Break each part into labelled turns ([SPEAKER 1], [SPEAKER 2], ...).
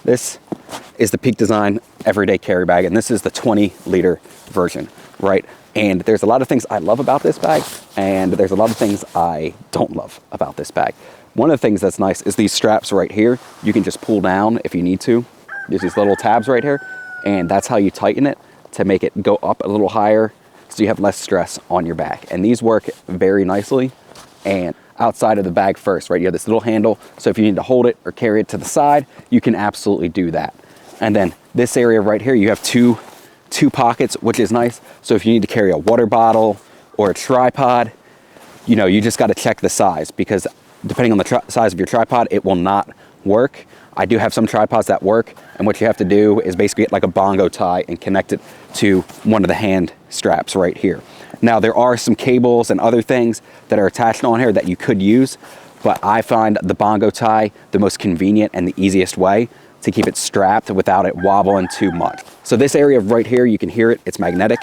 [SPEAKER 1] This is the Peak Design everyday carry bag, and this is the 20-liter version, right? And there's a lot of things I love about this bag, and there's a lot of things I don't love about this bag. One of the things that's nice is these straps right here. You can just pull down if you need to. There's these little tabs right here, and that's how you tighten it to make it go up a little higher so you have less stress on your back. And these work very nicely. And outside of the bag first, right, you have this little handle, so if you need to hold it or carry it to the side, you can absolutely do that. And then this area right here, you have two pockets, which is nice. So if you need to carry a water bottle or a tripod, you know, you just got to check the size, because depending on the size of your tripod, it will not work. I do have some tripods that work, and what you have to do is basically get like a bongo tie and connect it to one of the hand straps right here. Now, there are some cables and other things that are attached on here that you could use, but I find the bongo tie the most convenient and the easiest way to keep it strapped without it wobbling too much. So this area right here, you can hear it, it's magnetic.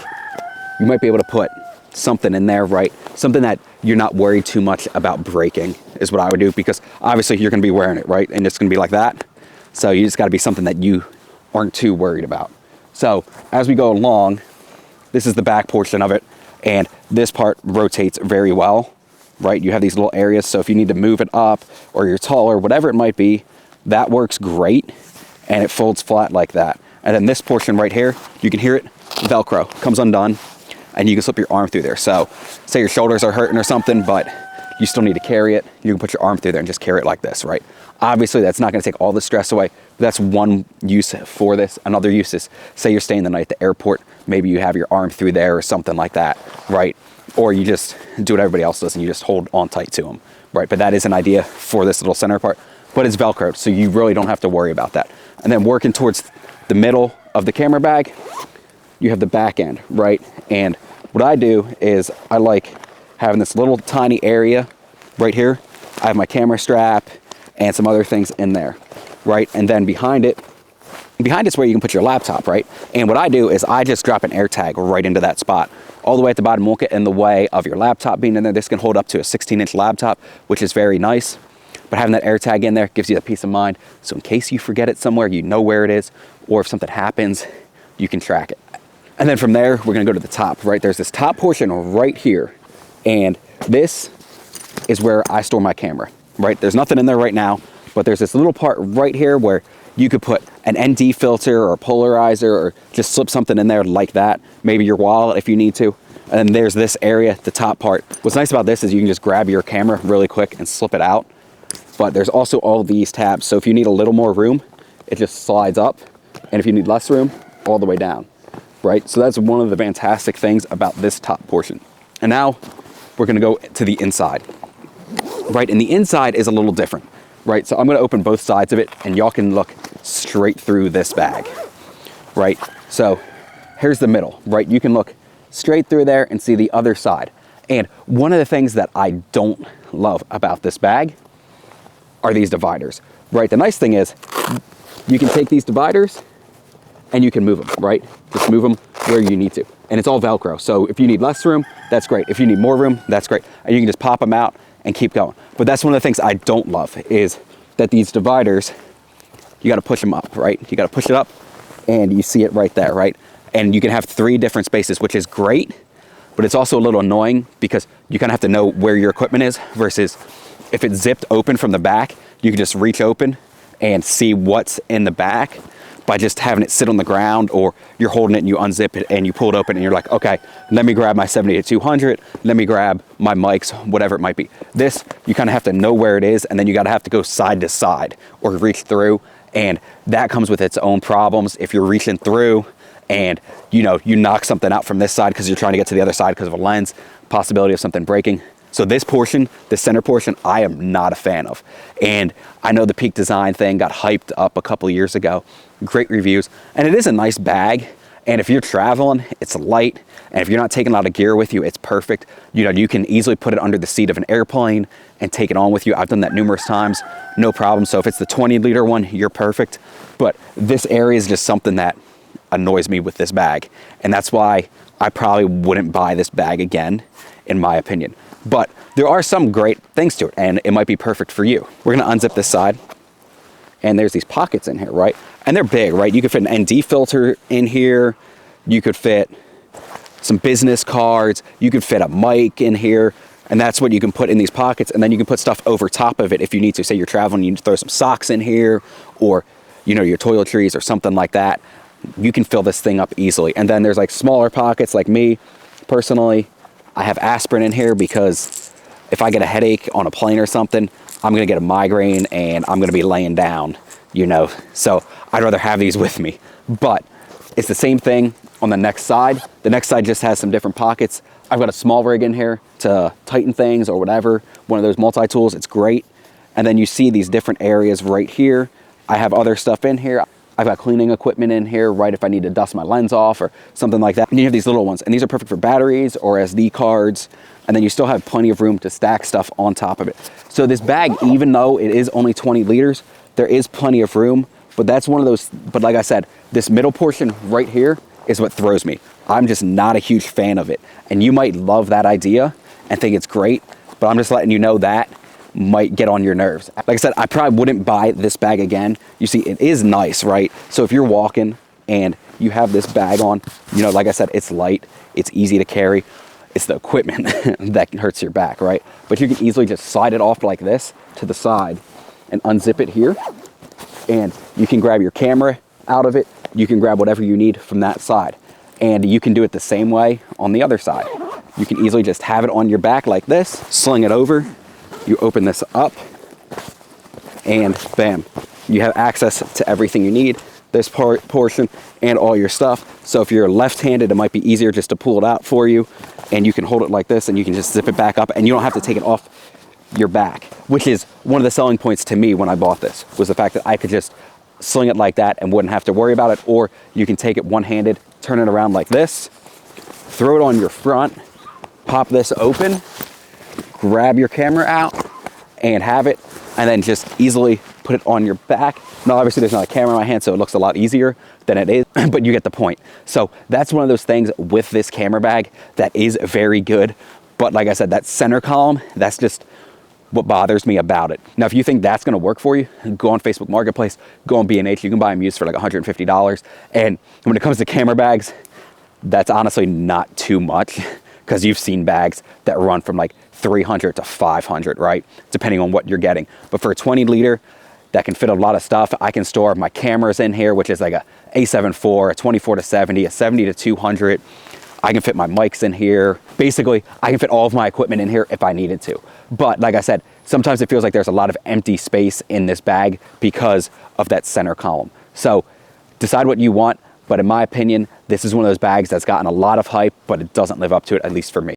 [SPEAKER 1] You might be able to put something in there, right? Something that you're not worried too much about breaking is what I would do, because obviously you're gonna be wearing it, right? And it's gonna be like that. So you just gotta be something that you aren't too worried about. So as we go along, this is the back portion of it, and this part rotates very well, right? You have these little areas, so if you need to move it up or you're taller, whatever it might be, that works great, and it folds flat like that. And then this portion right here, you can hear it, Velcro, comes undone, and you can slip your arm through there. So say your shoulders are hurting or something, but you still need to carry it, you can put your arm through there and just carry it like this, right? Obviously, that's not gonna take all the stress away, but that's one use for this. Another use is, say you're staying the night at the airport, maybe you have your arm through there or something like that, right? Or you just do what everybody else does and you just hold on tight to them, right? But that is an idea for this little center part, but it's Velcro, so you really don't have to worry about that. And then working towards the middle of the camera bag, you have the back end, right? And what I do is I like having this little tiny area right here. I have my camera strap and some other things in there, right? And then behind it's where you can put your laptop, right? And what I do is I just drop an air tag right into that spot. All the way at the bottom, won't get in the way of your laptop being in there. This can hold up to a 16-inch laptop, which is very nice. But having that air tag in there gives you that peace of mind. So in case you forget it somewhere, you know where it is, or if something happens, you can track it. And then from there, we're gonna go to the top, right? There's this top portion right here. And this is where I store my camera, right? There's nothing in there right now, but there's this little part right here where you could put an ND filter or a polarizer or just slip something in there like that. Maybe your wallet if you need to. And then there's this area, the top part. What's nice about this is you can just grab your camera really quick and slip it out. But there's also all these tabs. So if you need a little more room, it just slides up. And if you need less room, all the way down, right? So that's one of the fantastic things about this top portion. And now we're gonna go to the inside, right? And the inside is a little different, right? So I'm gonna open both sides of it and y'all can look straight through this bag, right? So here's the middle, right? You can look straight through there and see the other side. And one of the things that I don't love about this bag are these dividers, right? The nice thing is you can take these dividers and you can move them, right? Just move them where you need to. And it's all Velcro. So if you need less room, that's great. If you need more room, that's great. And you can just pop them out and keep going. But that's one of the things I don't love is that these dividers, you gotta push them up, right? You gotta push it up and you see it right there, right? And you can have 3 different spaces, which is great, but it's also a little annoying because you kind of have to know where your equipment is versus if it's zipped open from the back, you can just reach open and see what's in the back by just having it sit on the ground, or you're holding it and you unzip it and you pull it open and you're like, okay, let me grab my 70-200, let me grab my mics, whatever it might be. This, you kind of have to know where it is, and then you got to have to go side to side or reach through, and that comes with its own problems. If you're reaching through and you knock something out from this side because you're trying to get to the other side because of a lens, possibility of something breaking. So this portion, the center portion, I am not a fan of. And I know the Peak Design thing got hyped up a couple of years ago. Great reviews. And it is a nice bag. And if you're traveling, it's light. And if you're not taking a lot of gear with you, it's perfect. You can easily put it under the seat of an airplane and take it on with you. I've done that numerous times, no problem. So if it's the 20-liter one, you're perfect. But this area is just something that annoys me with this bag. And that's why I probably wouldn't buy this bag again, in my opinion. But there are some great things to it, and it might be perfect for you. We're gonna unzip this side, and there's these pockets in here, right? And they're big, right? You could fit an ND filter in here. You could fit some business cards. You could fit a mic in here. And that's what you can put in these pockets. And then you can put stuff over top of it if you need to. Say you're traveling, you need to throw some socks in here, or, you know, your toiletries or something like that. You can fill this thing up easily. And then there's like smaller pockets, like me, personally. I have aspirin in here because if I get a headache on a plane or something, I'm gonna get a migraine and I'm gonna be laying down, you know. So I'd rather have these with me. But it's the same thing on the next side. The next side just has some different pockets. I've got a small rig in here to tighten things or whatever. One of those multi-tools, it's great. And then you see these different areas right here. I have other stuff in here. I've got cleaning equipment in here, right, if I need to dust my lens off or something like that. And you have these little ones, and these are perfect for batteries or SD cards. And then you still have plenty of room to stack stuff on top of it. So this bag, even though it is only 20 liters, there is plenty of room. But that's one of those, but like I said, this middle portion right here is what throws me. I'm just not a huge fan of it. And you might love that idea and think it's great, but I'm just letting you know that might get on your nerves. Like I said, I probably wouldn't buy this bag again. You see, it is nice, right? So if you're walking and you have this bag on, you know, like I said, it's light, it's easy to carry. It's the equipment that hurts your back, right? But you can easily just slide it off like this to the side and unzip it here. And you can grab your camera out of it. You can grab whatever you need from that side. And you can do it the same way on the other side. You can easily just have it on your back like this, sling it over. You open this up and bam, you have access to everything you need, this portion and all your stuff. So if you're left-handed, it might be easier just to pull it out for you, and you can hold it like this and you can just zip it back up and you don't have to take it off your back, which is one of the selling points to me when I bought this, was the fact that I could just sling it like that and wouldn't have to worry about it. Or you can take it one-handed, turn it around like this, throw it on your front, pop this open, grab your camera out and have it, and then just easily put it on your back. Now, obviously there's not a camera in my hand, so it looks a lot easier than it is, but you get the point. So that's one of those things with this camera bag that is very good. But like I said, that center column, that's just what bothers me about it. Now, if you think that's gonna work for you, go on Facebook Marketplace, go on B&H, you can buy them used for like $150. And when it comes to camera bags, that's honestly not too much, because you've seen bags that run from like 300 to 500, right? Depending on what you're getting. But for a 20 liter, that can fit a lot of stuff. I can store my cameras in here, which is like a A7 IV, a 24 to 70, a 70 to 200. I can fit my mics in here. Basically, I can fit all of my equipment in here if I needed to. But like I said, sometimes it feels like there's a lot of empty space in this bag because of that center column. So decide what you want. But in my opinion, this is one of those bags that's gotten a lot of hype, but it doesn't live up to it, at least for me.